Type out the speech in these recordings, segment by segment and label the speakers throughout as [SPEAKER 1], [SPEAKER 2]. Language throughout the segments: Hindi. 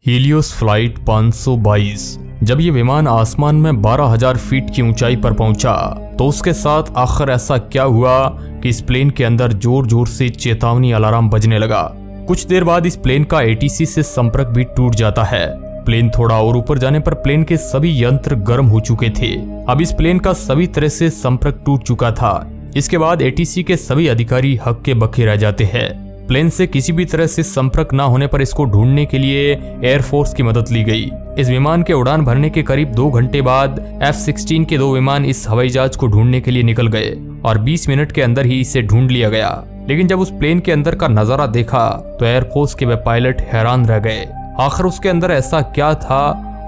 [SPEAKER 1] Helios flight 522। जब ये विमान आसमान में 12,000 फीट की ऊंचाई पर पहुंचा तो उसके साथ आखिर ऐसा क्या हुआ कि इस प्लेन के अंदर जोर जोर से चेतावनी अलार्म बजने लगा। कुछ देर बाद इस प्लेन का एटीसी से संपर्क भी टूट जाता है। प्लेन थोड़ा और ऊपर जाने पर प्लेन के सभी यंत्र गर्म हो चुके थे। अब इस प्लेन का सभी तरह से संपर्क टूट चुका था। इसके बाद एटीसी के सभी अधिकारी हक्के बक्के रह जाते हैं। प्लेन से किसी भी तरह से संपर्क न होने पर इसको ढूंढने के लिए एयरफोर्स की मदद ली गई। इस विमान के उड़ान भरने के करीब 2 घंटे बाद F-16 के 2 विमान इस हवाई जहाज को ढूंढने के लिए निकल गए और 20 मिनट के अंदर ही इसे ढूंढ लिया गया। लेकिन जब उस प्लेन के अंदर का नजारा देखा तो एयरफोर्स के वे पायलट हैरान रह गए। आखिर उसके अंदर ऐसा क्या था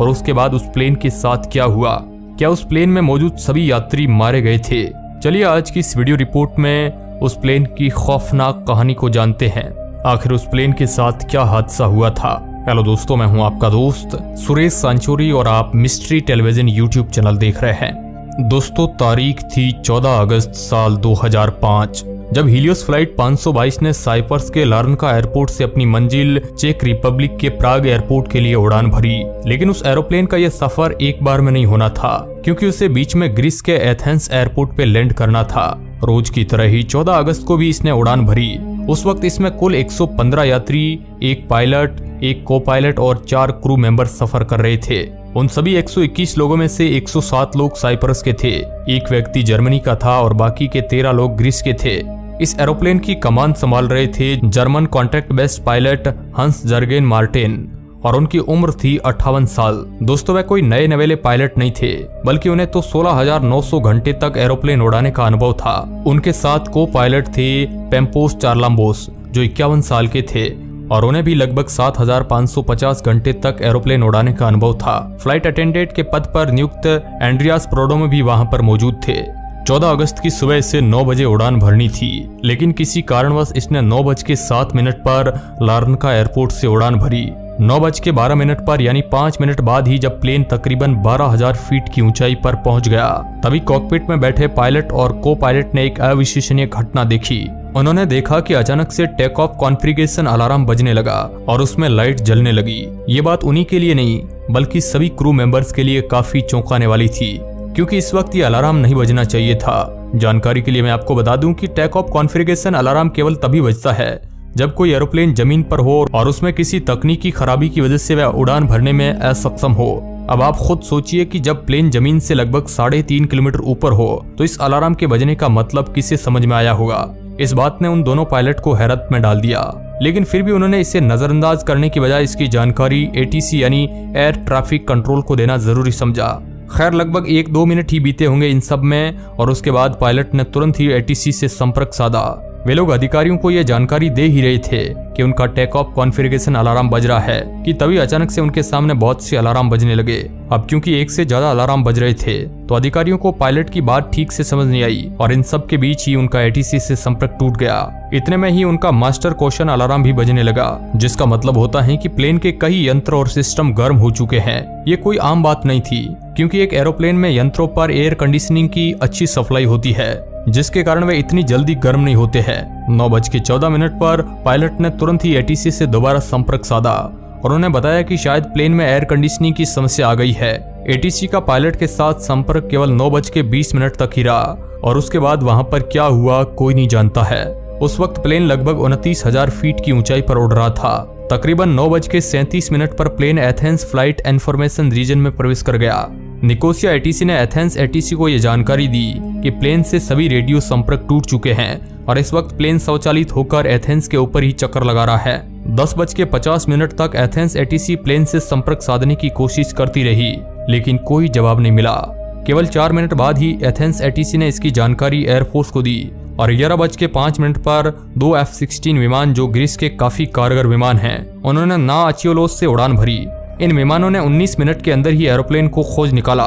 [SPEAKER 1] और उसके बाद उस प्लेन के साथ क्या हुआ? क्या उस प्लेन में मौजूद सभी यात्री मारे गए थे? चलिए आज की इस वीडियो रिपोर्ट में उस प्लेन की खौफनाक कहानी को जानते हैं। आखिर उस प्लेन के साथ क्या हादसा हुआ था। हेलो दोस्तों, मैं हूं आपका दोस्त सुरेश सांचोरी और आप मिस्ट्री टेलीविजन यूट्यूब चैनल देख रहे हैं। दोस्तों, तारीख थी 14 अगस्त साल 2005 जब हीलियोस फ्लाइट 522 ने साइप्रस के लार्नाका एयरपोर्ट से अपनी मंजिल चेक रिपब्लिक के प्राग एयरपोर्ट के लिए उड़ान भरी। लेकिन उस एरोप्लेन का यह सफर एक बार में नहीं होना था, क्योंकि उसे बीच में ग्रीस के एथेंस एयरपोर्ट पे लैंड करना था। रोज की तरह ही 14 अगस्त को भी इसने उड़ान भरी। उस वक्त इसमें कुल 115 यात्री, एक पायलट, एक को पायलट और 4 क्रू मेंबर सफर कर रहे थे। उन सभी 121 लोगों में से 107 लोग साइप्रस के थे, एक व्यक्ति जर्मनी का था और बाकी के 13 लोग ग्रीस के थे। इस एरोप्लेन की कमान संभाल रहे थे जर्मन कॉन्ट्रैक्ट बेस्ड पायलट हंस जर्गेन मार्टिन और उनकी उम्र थी 58 साल। दोस्तों, वह कोई नए नवेले पायलट नहीं थे, बल्कि उन्हें तो 16,900 घंटे तक एरोप्लेन उड़ाने का अनुभव था। उनके साथ को पायलट थे पेम्पोस चार्लाम्बोस, जो 51 साल के थे और उन्हें भी लगभग 7,550 घंटे तक एरोप्लेन उड़ाने का अनुभव था। फ्लाइट अटेंडेंट के पद पर नियुक्त एंड्रियास प्रोडोमे भी वहां पर मौजूद थे। 14 अगस्त की सुबह इसे 9 बजे उड़ान भरनी थी, लेकिन किसी कारणवश इसने 9:07 पर लार्नाका एयरपोर्ट से उड़ान भरी। 9:12 पर यानी 5 मिनट बाद ही जब प्लेन तकरीबन 12,000 फीट की ऊंचाई पर पहुंच गया, तभी कॉकपिट में बैठे पायलट और को पायलट ने एक अविश्वसनीय घटना देखी। उन्होंने देखा कि अचानक से टेक ऑफ कॉन्फ़िगरेशन अलार्म बजने लगा और उसमें लाइट जलने लगी। ये बात उन्हीं के लिए नहीं, बल्कि सभी क्रू मेंबर्स के लिए काफी चौंकाने वाली थी, क्योंकि इस वक्त ये अलार्म नहीं बजना चाहिए था। जानकारी के लिए मैं आपको बता दूं कि टेक ऑफ कॉन्फ़िगरेशन अलार्म केवल तभी बजता है जब कोई एरोप्लेन जमीन पर हो और उसमें किसी तकनीकी खराबी की वजह से वह उड़ान भरने में असक्षम हो। अब आप खुद सोचिए कि जब प्लेन जमीन से लगभग 3.5 किलोमीटर ऊपर हो तो इस अलार्म के बजने का मतलब किसे समझ में आया होगा। इस बात ने उन दोनों पायलट को हैरत में डाल दिया, लेकिन फिर भी उन्होंने इसे नजरअंदाज करने की बजाय इसकी जानकारी एटीसी यानी एयर ट्रैफिक कंट्रोल को देना जरूरी समझा। खैर, लगभग 1-2 मिनट ही बीते होंगे इन सब में और उसके बाद पायलट ने तुरंत ही एटीसी से संपर्क साधा। वे लोग अधिकारियों को यह जानकारी दे ही रहे थे कि उनका टेक ऑफ कॉन्फ़िगरेशन अलार्म बज रहा है कि तभी अचानक से उनके सामने बहुत से अलार्म बजने लगे। अब क्योंकि एक से ज्यादा अलार्म बज रहे थे तो अधिकारियों को पायलट की बात ठीक से समझ नहीं आई और इन सब के बीच ही उनका एटीसी से संपर्क टूट गया। इतने में ही उनका मास्टर क्वेश्चन अलार्म भी बजने लगा, जिसका मतलब होता है कि प्लेन के कई यंत्र और सिस्टम गर्म हो चुके हैं। ये कोई आम बात नहीं थी, क्योंकि एक एरोप्लेन में यंत्रों पर एयर कंडीशनिंग की अच्छी सप्लाई होती है, जिसके कारण वे इतनी जल्दी गर्म नहीं होते हैं। 9:14 पर पायलट ने तुरंत ही एटीसी से दोबारा संपर्क साधा और उन्हें बताया कि शायद प्लेन में एयर कंडीशनिंग की समस्या आ गई है। एटीसी का पायलट के साथ संपर्क केवल 9:20 तक ही रहा और उसके बाद वहां पर क्या हुआ कोई नहीं जानता है। उस वक्त प्लेन लगभग 29,000 फीट की ऊंचाई पर उड़ रहा था। तकरीबन 9:37 पर plane Athens flight information region में प्रवेश कर गया। निकोसिया एटीसी ने एथेंस एटीसी को यह जानकारी दी कि प्लेन से सभी रेडियो संपर्क टूट चुके हैं और इस वक्त प्लेन स्वचालित होकर एथेंस के ऊपर ही चक्कर लगा रहा है। 10:50 तक एथेंस एटीसी प्लेन से संपर्क साधने की कोशिश करती रही, लेकिन कोई जवाब नहीं मिला। केवल 4 मिनट बाद ही एथेंस एटीसी ने इसकी जानकारी एयरफोर्स को दी और 11:05 पर 2 F-16 विमान, जो ग्रीस के काफी कारगर विमान हैं, उन्होंने ना अचियोलोस से उड़ान भरी। इन विमानों ने 19 मिनट के अंदर ही एरोप्लेन को खोज निकाला,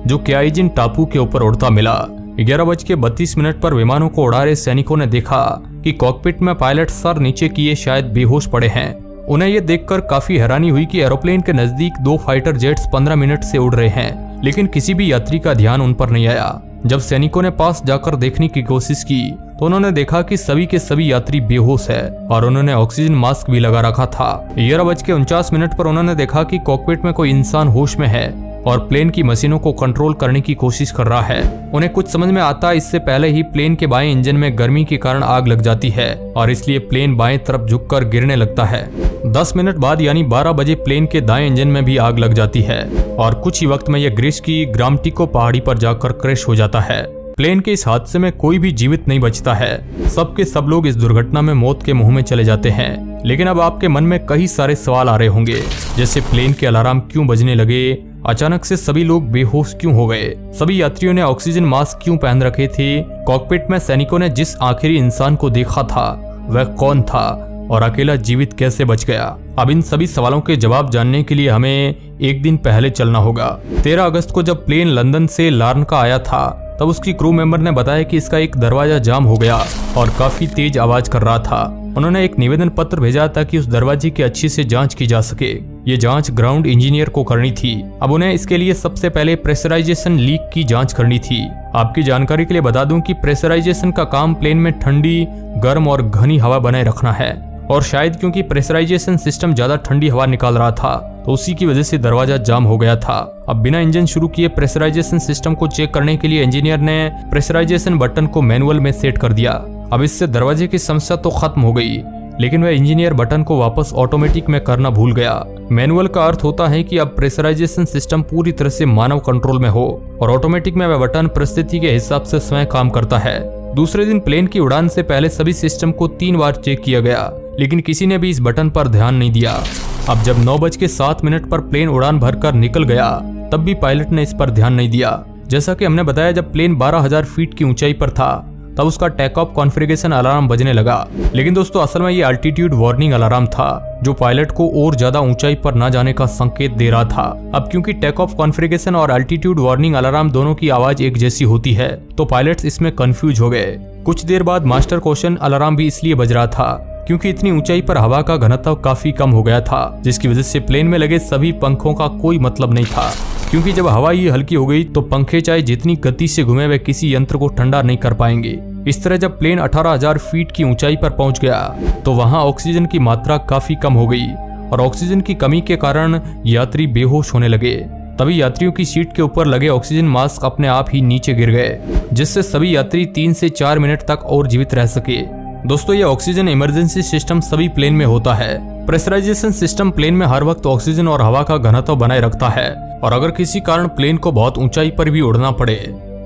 [SPEAKER 1] जो क्याइजिन टापू के ऊपर उड़ता मिला। 11:32 पर विमानों को उड़ा रहे सैनिकों ने देखा कि कॉकपिट में पायलट सर नीचे किए शायद बेहोश पड़े हैं। उन्हें यह देखकर काफी हैरानी हुई कि एरोप्लेन के नजदीक 2 फाइटर जेट्स 15 मिनट से उड़ रहे हैं, लेकिन किसी भी यात्री का ध्यान उन पर नहीं आया। जब सैनिकों ने पास जाकर देखने की कोशिश की तो उन्होंने देखा कि सभी के सभी यात्री बेहोश है और उन्होंने ऑक्सीजन मास्क भी लगा रखा था। 11:49 पर उन्होंने देखा कि कॉकपिट में कोई इंसान होश में है और प्लेन की मशीनों को कंट्रोल करने की कोशिश कर रहा है। उन्हें कुछ समझ में आता इससे पहले ही प्लेन के बाएं इंजन में गर्मी के कारण आग लग जाती है और इसलिए प्लेन बाएं तरफ झुककर गिरने लगता है। 10 मिनट बाद यानी 12 बजे प्लेन के दाएं इंजन में भी आग लग जाती है और कुछ ही वक्त में यह ग्रीस की ग्रामटिको पहाड़ी पर जाकर क्रैश हो जाता है। प्लेन के इस हादसे में कोई भी जीवित नहीं बचता है। सबके सब लोग इस दुर्घटना में मौत के मुंह में चले जाते हैं। लेकिन अब आपके मन में कई सारे सवाल आ रहे होंगे, जैसे प्लेन के अलार्म क्यों बजने लगे, अचानक से सभी लोग बेहोश क्यों हो गए, सभी यात्रियों ने ऑक्सीजन मास्क क्यों पहन रखे थे, कॉकपिट में सैनिकों ने जिस आखिरी इंसान को देखा था वह कौन था और अकेला जीवित कैसे बच गया। अब इन सभी सवालों के जवाब जानने के लिए हमें एक दिन पहले चलना होगा। 13 अगस्त को जब प्लेन लंदन से लार्नका आया था तब उसकी क्रू मेंबर ने बताया कि इसका एक दरवाजा जाम हो गया और काफी तेज आवाज कर रहा था। उन्होंने एक निवेदन पत्र भेजा ताकि उस दरवाजे की अच्छी से जांच की जा सके। ये जांच ग्राउंड इंजीनियर को करनी थी। अब उन्हें इसके लिए सबसे पहले प्रेशराइजेशन लीक की जांच करनी थी। आपकी जानकारी के लिए बता दूं कि प्रेशराइजेशन का काम प्लेन में ठंडी, गर्म और घनी हवा बनाए रखना है और शायद क्योंकि प्रेशराइजेशन सिस्टम ज्यादा ठंडी हवा निकाल रहा था तो उसी की वजह से दरवाजा जाम हो गया था। अब बिना इंजन शुरू किए प्रेशराइजेशन सिस्टम को चेक करने के लिए इंजीनियर ने प्रेशराइजेशन बटन को मैनुअल में सेट कर दिया। अब इससे दरवाजे की समस्या तो खत्म हो गई, लेकिन वह इंजीनियर बटन को वापस ऑटोमेटिक में करना भूल गया। मैनुअल का अर्थ होता है कि अब प्रेशराइजेशन सिस्टम पूरी तरह से मानव कंट्रोल में हो और ऑटोमेटिक में वह बटन परिस्थिति के हिसाब से स्वयं काम करता है। दूसरे दिन प्लेन की उड़ान से पहले सभी सिस्टम को 3 बार चेक किया गया, लेकिन किसी ने भी इस बटन पर ध्यान नहीं दिया। अब जब 9:07 पर प्लेन उड़ान भरकर निकल गया तब भी पायलट ने इस पर ध्यान नहीं दिया। जैसा कि हमने बताया, जब प्लेन 12,000 फीट की ऊंचाई पर था तब उसका टेक ऑफ कॉन्फ़िगरेशन अलार्म बजने लगा। लेकिन दोस्तों असल में ये अल्टीट्यूड वार्निंग अलार्म था जो पायलट को और ज्यादा ऊंचाई पर न जाने का संकेत दे रहा था। अब क्योंकि टेक ऑफ कॉन्फ़िगरेशन और अल्टीट्यूड वार्निंग अलार्म दोनों की आवाज एक जैसी होती है तो पायलट्स इसमें कंफ्यूज हो गए। कुछ देर बाद मास्टर क्वेश्चन अलार्म भी इसलिए बज रहा था क्योंकि इतनी ऊंचाई पर हवा का घनत्व काफी कम हो गया था, जिसकी वजह से प्लेन में लगे सभी पंखों का कोई मतलब नहीं था। क्योंकि जब हवा ही हल्की हो गई तो पंखे चाहे जितनी गति से घूमे वे किसी यंत्र को ठंडा नहीं कर पाएंगे। इस तरह जब प्लेन 18,000 फीट की ऊंचाई पर पहुंच गया तो वहां ऑक्सीजन की मात्रा काफी कम हो गई और ऑक्सीजन की कमी के कारण यात्री बेहोश होने लगे। तभी यात्रियों की सीट के ऊपर लगे ऑक्सीजन मास्क अपने आप ही नीचे गिर गए, जिससे सभी यात्री 3 से 4 मिनट तक और जीवित रह सके। दोस्तों ये ऑक्सीजन इमरजेंसी सिस्टम सभी प्लेन में होता है। प्रेशराइजेशन सिस्टम प्लेन में हर वक्त ऑक्सीजन और हवा का घनत्व बनाए रखता है और अगर किसी कारण प्लेन को बहुत ऊंचाई पर भी उड़ना पड़े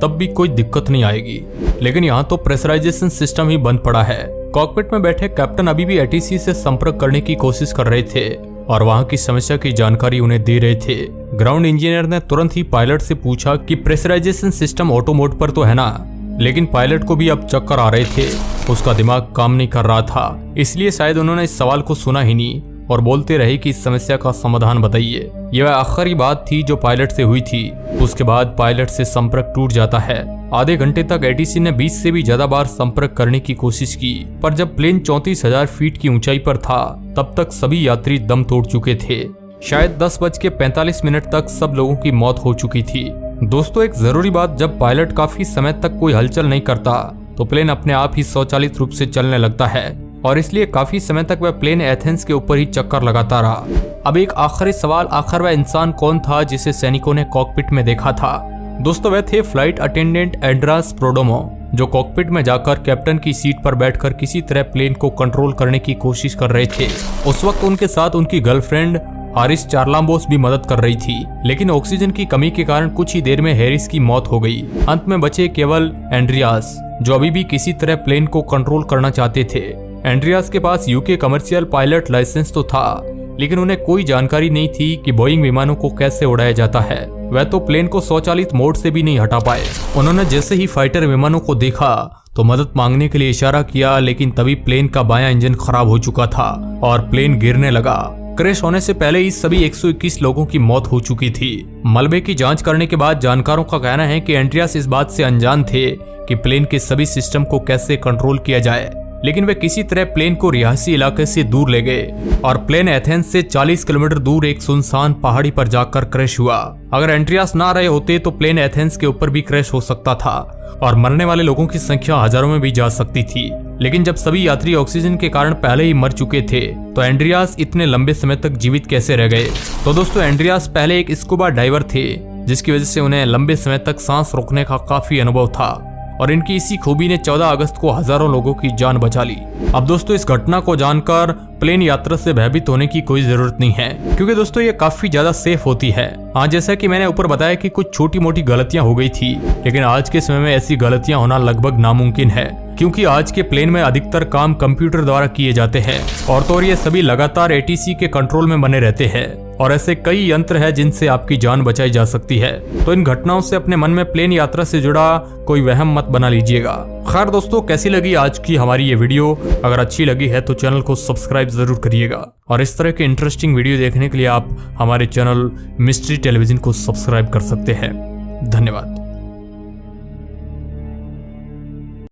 [SPEAKER 1] तब भी कोई दिक्कत नहीं आएगी। लेकिन यहाँ तो प्रेशराइजेशन सिस्टम ही बंद पड़ा है। कॉकपिट में बैठे कैप्टन अभी भी एटीसी से संपर्क करने की कोशिश कर रहे थे और वहाँ की समस्या की जानकारी उन्हें दे रहे थे। ग्राउंड इंजीनियर ने तुरंत ही पायलट से पूछा कि प्रेशराइजेशन सिस्टम ऑटो मोड पर तो है ना, लेकिन पायलट को भी अब चक्कर आ रहे थे। उसका दिमाग काम नहीं कर रहा था, इसलिए शायद उन्होंने इस सवाल को सुना ही नहीं और बोलते रहे कि इस समस्या का समाधान बताइए। यह वह आखिरी बात थी जो पायलट से हुई थी। उसके बाद पायलट से संपर्क टूट जाता है। आधे घंटे तक एटीसी ने 20 से भी ज्यादा बार संपर्क करने की कोशिश की, पर जब प्लेन 34,000 फीट की ऊंचाई पर था तब तक सभी यात्री दम तोड़ चुके थे। शायद 10:45 तक सब लोगों की मौत हो चुकी थी। दोस्तों एक जरूरी बात, जब पायलट काफी समय तक कोई हलचल नहीं करता तो प्लेन अपने आप ही स्वचालित रूप से चलने लगता है और इसलिए काफी समय तक वह प्लेन एथेंस के ऊपर ही चक्कर लगाता रहा। अब एक आखिरी सवाल, आखिर वह इंसान कौन था जिसे सैनिकों ने कॉकपिट में देखा था? दोस्तों वह थे फ्लाइट अटेंडेंट एंड्रास प्रोडोमो, जो कॉकपिट में जाकर कैप्टन की सीट पर बैठकर किसी तरह प्लेन को कंट्रोल करने की कोशिश कर रहे थे। उस वक्त उनके साथ उनकी गर्लफ्रेंड हारिस चारलाम्बोस भी मदद कर रही थी, लेकिन ऑक्सीजन की कमी के कारण कुछ ही देर में हैरिस की मौत हो गई। अंत में बचे केवल एंड्रियास, जो अभी भी किसी तरह प्लेन को कंट्रोल करना चाहते थे। एंड्रियास के पास यूके कमर्शियल पायलट लाइसेंस तो था, लेकिन उन्हें कोई जानकारी नहीं थी कि बोइंग विमानों को कैसे उड़ाया जाता है। वह तो प्लेन को स्वचालित मोड से भी नहीं हटा पाए। उन्होंने जैसे ही फाइटर विमानों को देखा तो मदद मांगने के लिए इशारा किया, लेकिन तभी प्लेन का बायां इंजन खराब हो चुका था और प्लेन गिरने लगा। क्रैश होने से पहले ही सभी 121 लोगों की मौत हो चुकी थी। मलबे की जांच करने के बाद जानकारों का कहना है कि एंड्रियास इस बात से अनजान थे कि प्लेन के सभी सिस्टम को कैसे कंट्रोल किया जाए। लेकिन वे किसी तरह प्लेन को रिहायशी इलाके से दूर ले गए और प्लेन एथेंस से 40 किलोमीटर दूर एक सुनसान पहाड़ी पर जाकर क्रैश हुआ। अगर एंड्रियास ना रहे होते तो प्लेन एथेंस के ऊपर भी क्रैश हो सकता था और मरने वाले लोगों की संख्या हजारों में भी जा सकती थी। लेकिन जब सभी यात्री ऑक्सीजन के कारण पहले ही मर चुके थे तो एंड्रियास इतने लंबे समय तक जीवित कैसे रह गए? तो दोस्तों, एंड्रियास पहले एक स्कूबा डाइवर थे, जिसकी वजह से उन्हें लंबे समय तक सांस रोकने का काफी अनुभव था और इनकी इसी खूबी ने 14 अगस्त को हजारों लोगों की जान बचा ली। अब दोस्तों, इस घटना को जानकर प्लेन यात्रा से भयभीत होने की कोई जरूरत नहीं है, क्योंकि दोस्तों ये काफी ज्यादा सेफ होती है। हाँ, जैसा कि मैंने ऊपर बताया कि कुछ छोटी मोटी गलतियां हो गई थी, लेकिन आज के समय में ऐसी गलतियां होना लगभग नामुमकिन है, क्योंकि आज के प्लेन में अधिकतर काम कंप्यूटर द्वारा किए जाते हैं और तो ये सभी लगातार ATC के कंट्रोल में बने रहते हैं और ऐसे कई यंत्र हैं जिनसे आपकी जान बचाई जा सकती है। तो इन घटनाओं से अपने मन में प्लेन यात्रा से जुड़ा कोई वहम मत बना लीजिएगा। खैर दोस्तों, कैसी लगी आज की हमारी ये वीडियो? अगर अच्छी लगी है तो चैनल को सब्सक्राइब जरूर करिएगा और इस तरह के इंटरेस्टिंग वीडियो देखने के लिए आप हमारे चैनल मिस्ट्री टेलीविजन को सब्सक्राइब कर सकते हैं। धन्यवाद।